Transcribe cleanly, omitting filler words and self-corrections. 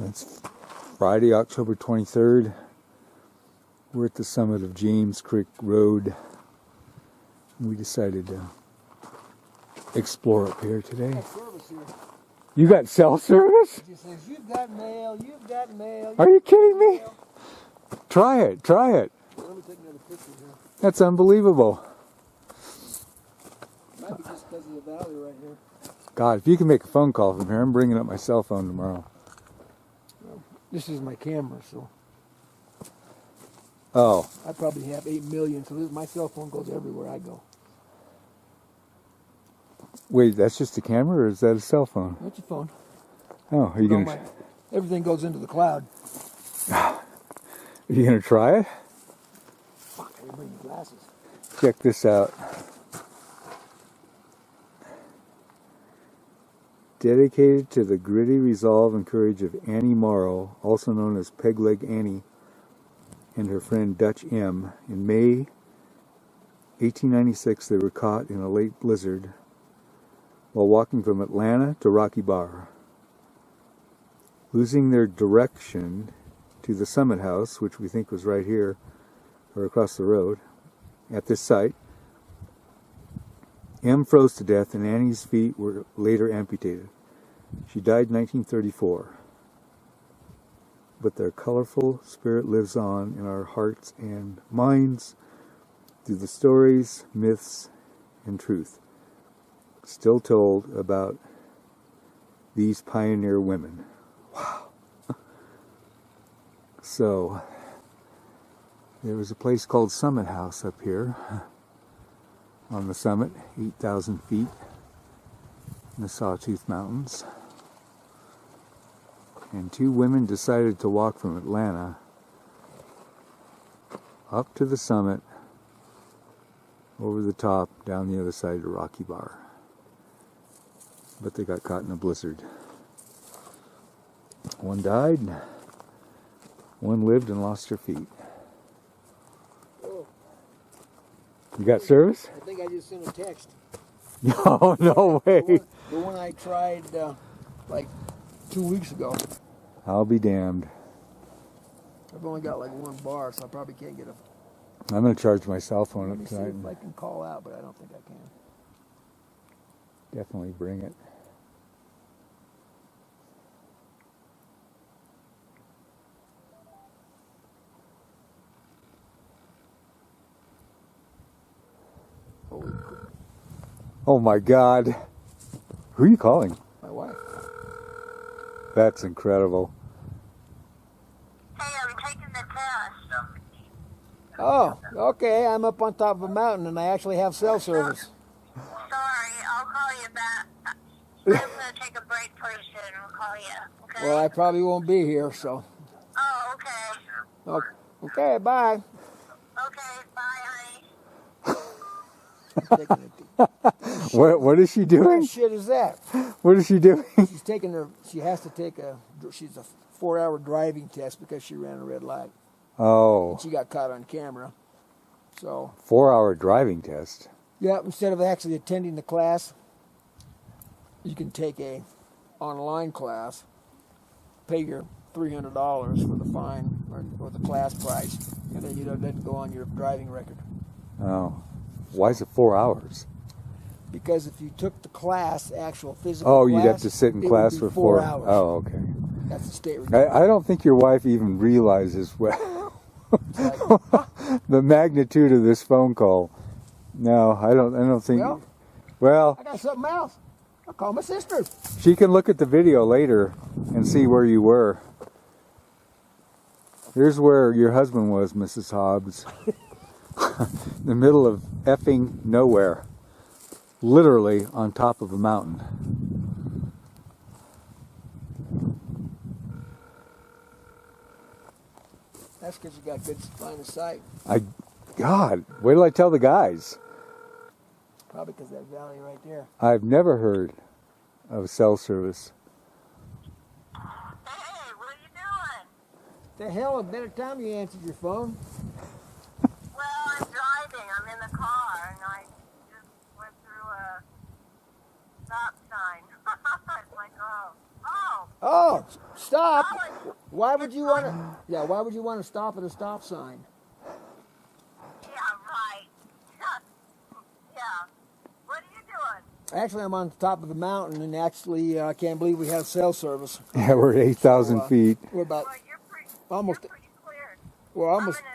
It's Friday, October 23rd. We're at the summit of James Creek Road. We decided to explore up here today. You got cell service? It just says, you've got mail, you've got mail. Are you kidding me? Try it, try it. Let me take another picture here. That's unbelievable. Might be just because of the valley right here. God, if you can make a phone call from here, I'm bringing up my cell phone tomorrow. Well, this is my camera, so. Oh. I probably have 8 million, so my cell phone goes everywhere I go. Wait, that's just a camera, or is that a cell phone? That's a phone. Oh, are you gonna? Everything goes into the cloud. Are you gonna try it? Fuck, I didn't bring my glasses. Check this out. Dedicated to the gritty resolve and courage of Annie Morrow, also known as Pegleg Annie, and her friend Dutch M. In May 1896, they were caught in a late blizzard while walking from Atlanta to Rocky Bar. Losing their direction to the Summit House, which we think was right here, or across the road, at this site, M froze to death and Annie's feet were later amputated. She died in 1934. But their colorful spirit lives on in our hearts and minds through the stories, myths, and truth still told about these pioneer women. Wow. So, there was a place called Summit House up here on the summit, 8,000 feet in the Sawtooth Mountains. And two women decided to walk from Atlanta up to the summit, over the top, down the other side of Rocky Bar. But they got caught in a blizzard. One died, one lived and lost her feet. Oh. You got service? I think I just sent a text. No, no way. The one I tried like 2 weeks ago. I'll be damned. I've only got like 1 bar, so I probably can't get a... I'm going to charge my cell phone Let me up see tonight. if I can call out, but I don't think I can. Definitely bring it. Holy crap. Oh my God. Who are you calling? My wife. That's incredible. Hey, I'm taking the test. Oh, okay. I'm up on top of a mountain, and I actually have cell service. Sorry, I'll call you back. I'm going to take a break pretty soon. I'll call you, okay? Well, I probably won't be here, so. Oh, okay. Okay, bye. Okay, bye, honey. What is she doing? What shit is that? What is she doing? She has to take she's a 4-hour driving test because she ran a red light. Oh. She got caught on camera. So. 4-hour driving test. Yeah, instead of actually attending the class, you can take a online class, pay your $300 for the fine or the class price, and then you don't let it go on your driving record. Oh. Why is it 4 hours? Because if you took the class, actual physical Oh, class, you'd have to sit in class for 4 4 hours. Oh, okay. That's the state requirement. I don't think your wife even realizes the magnitude of this phone call. No, I don't think. Well, I got something else. I'll call my sister. She can look at the video later and see where you were. Here's where your husband was, Mrs. Hobbs. In the middle of effing nowhere. Literally on top of a mountain. That's because you got good line of sight. God, wait till I tell the guys. Probably because that valley right there. I've never heard of cell service. Hey, what are you doing? The hell, a better time you answered your phone. Well, I'm driving. I'm in the car, and I just went through a stop sign. It's like, oh. Oh, stop! Why would you want to? Yeah, why would you want to stop at a stop sign? Yeah, right. Yeah. What are you doing? Actually, I'm on top of the mountain, and actually, I can't believe we have cell service. Yeah, we're at 8,000 feet. We're about Well, you're pretty, almost. you're pretty clear. We're almost. I'm in